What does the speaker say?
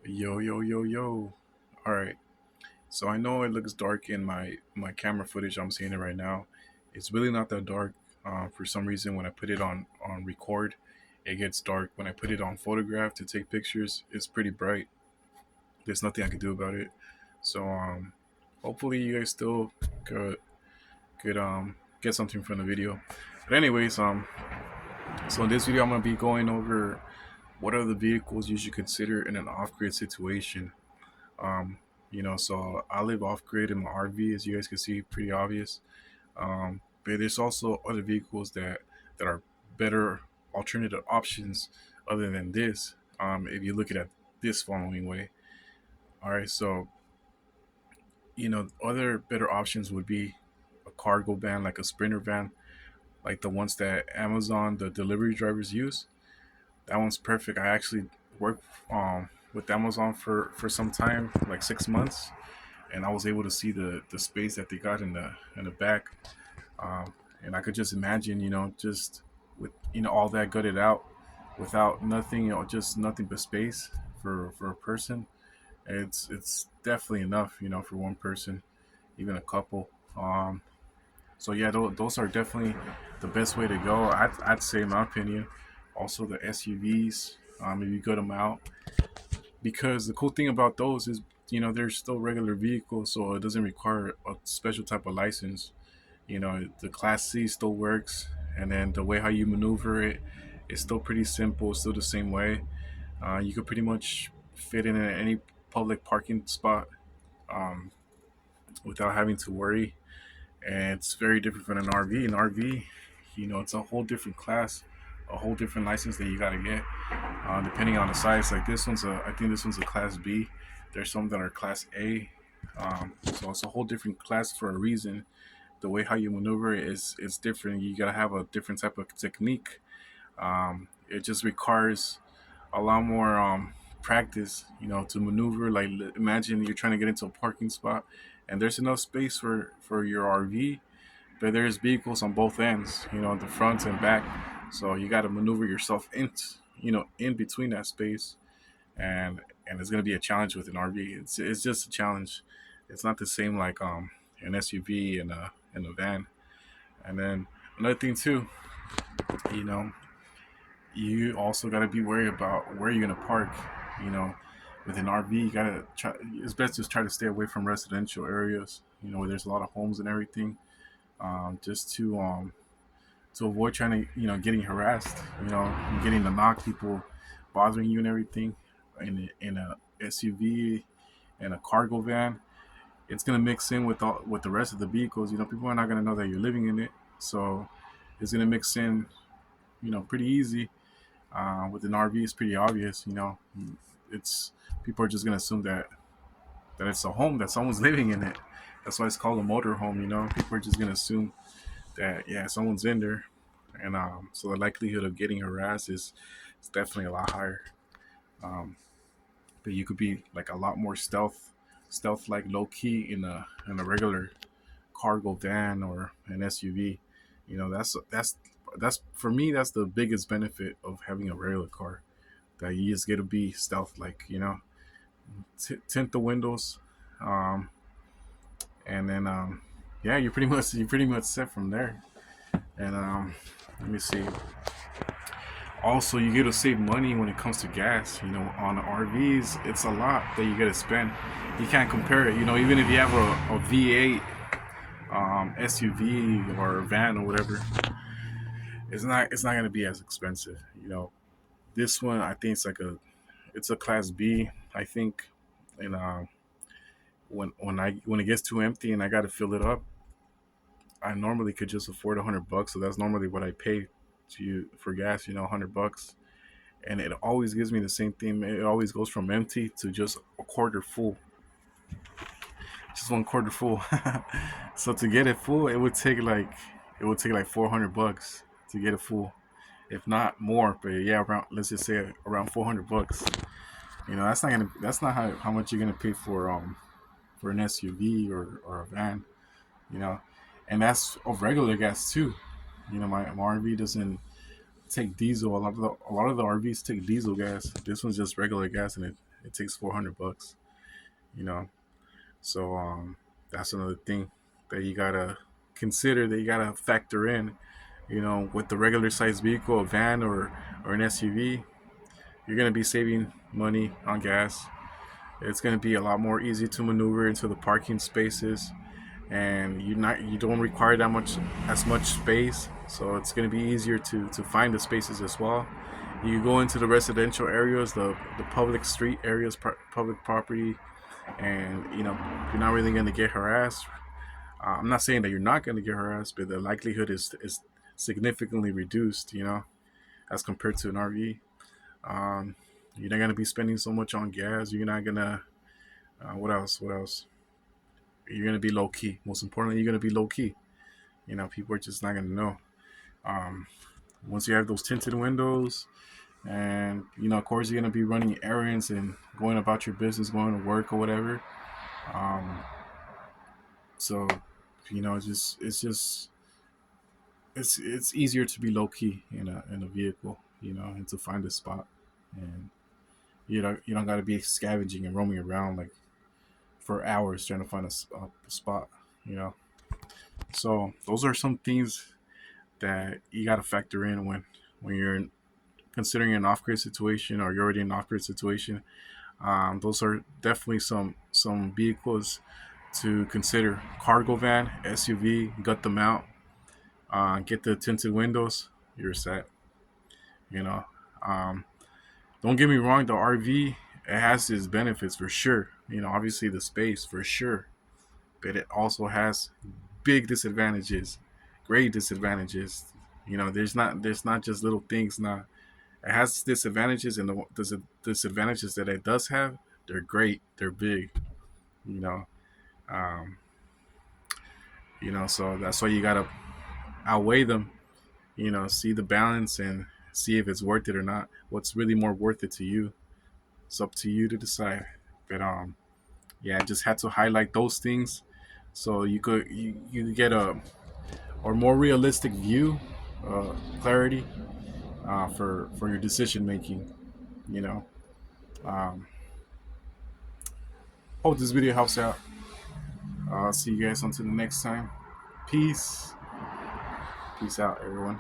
Yo, yo, yo, yo. All right. So I know it looks dark in my camera footage. I'm seeing it right now. It's really not that dark. For some reason, when I put it on record, it gets dark. When I put it on photograph to take pictures, it's pretty bright. There's nothing I can do about it. So hopefully you guys still could get something from the video. But anyways, so in this video I'm gonna be going over what are the vehicles you should consider in an off-grid situation. Um, so I live off grid in my RV, as you guys can see, pretty obvious. But there's also other vehicles that are better alternative options other than this. If you look at it this following way, all right. So other better options would be a cargo van, like a Sprinter van, like the ones that Amazon, the delivery drivers use. That one's perfect. I actually worked with Amazon for some time, like 6 months, and I was able to see the space that they got in the back, and I could just imagine, just with all that gutted out, without nothing, just nothing but space for a person. It's definitely enough, for one person, even a couple. So yeah, those are definitely the best way to go. I'd say, in my opinion. Also the SUVs, if you gut them out, because the cool thing about those is they're still regular vehicles, so it doesn't require a special type of license. The Class C still works, and then the way how you maneuver it is still pretty simple, still the same way. You could pretty much fit in any public parking spot, um, without having to worry. And it's very different from an RV. An RV, it's a whole different class, a whole different license that you got to get, depending on the size. Like I think this one's a Class B. There's some that are Class A. So it's a whole different class for a reason. The way how you maneuver it is different. You gotta have a different type of technique. It just requires a lot more practice, to maneuver. Like, imagine you're trying to get into a parking spot, and there's enough space for your RV, but there's vehicles on both ends, the front and back. So you got to maneuver yourself in between that space, and it's gonna be a challenge with an RV. It's just a challenge. It's not the same like an SUV and a van. And then another thing too, you know, you also got to be worried about where you're gonna park. You know, with an RV, you gotta try. It's best to try to stay away from residential areas. Where there's a lot of homes and everything, just to avoid trying to getting harassed. Getting to knock people, bothering you and everything. In a SUV and a cargo van, it's gonna mix in with the rest of the vehicles. People are not gonna know that you're living in it, so it's gonna mix in, pretty easy. With an RV, it's pretty obvious. It's people are just gonna assume that it's a home that someone's living in it. That's why it's called a motor home. People are just gonna assume that, yeah, someone's in there, and so the likelihood of getting harassed is definitely a lot higher. Um, but you could be like a lot more stealth like low key in a regular cargo van or an SUV. That's for me. That's the biggest benefit of having a regular car. That you just get to be stealth, like tint the windows, um, and then yeah, you're pretty much set from there. And let me see. Also, you get to save money when it comes to gas. On RVs, it's a lot that you got to spend. You can't compare it. Even if you have a V8 SUV or van or whatever, it's not gonna be as expensive. This one, I think it's a Class B, I think, and when it gets too empty and I got to fill it up, I normally could just afford $100. So that's normally what I pay to for gas. $100, and it always gives me the same thing. It always goes from empty to just a quarter full, just one quarter full. So to get it full, it would take like $400 to get it full, if not more. But yeah, around, let's just say around $400. That's not how much you're gonna pay for an SUV or a van. You know, and that's of regular gas too. My RV doesn't take diesel. A lot of the RVs take diesel gas. This one's just regular gas, and it takes $400. You know, so that's another thing that you gotta consider, that you gotta factor in. With the regular size vehicle, a van or an SUV, you're gonna be saving money on gas. It's gonna be a lot more easy to maneuver into the parking spaces, and you don't require that much as much space, so it's going to be easier to find the spaces as well. You go into the residential areas, the public street areas, public property, and you're not really going to get harassed. I'm not saying that you're not going to get harassed, but the likelihood is significantly reduced, as compared to an RV. um, you're not going to be spending so much on gas. You're not going to what else, you're going to be low key. Most importantly, you're going to be low key. People are just not going to know. Um, Once you have those tinted windows, and of course, you're going to be running errands and going about your business, going to work or whatever. Um, so, it's easier to be low key in a vehicle, and to find a spot, and you don't got to be scavenging and roaming around like for hours trying to find a spot. You know, so those are some things that you got to factor in when you're considering an off-grid situation, or you're already in an off-grid situation. Those are definitely some vehicles to consider: cargo van, SUV. Gut them out, get the tinted windows. You're set. You know, um, don't get me wrong. The RV, it has its benefits for sure. Obviously the space for sure, but it also has big disadvantages, great disadvantages. There's not just little things. Now it has disadvantages, and the disadvantages that it does have, they're great. They're big. You know, um, so that's why you gotta outweigh them. See the balance and see if it's worth it or not. What's really more worth it to you? It's up to you to decide. But yeah, I just had to highlight those things so you get a or more realistic view, clarity, for your decision making. You know, um, hope this video helps out. I'll see you guys until the next time. Peace. Peace out, everyone.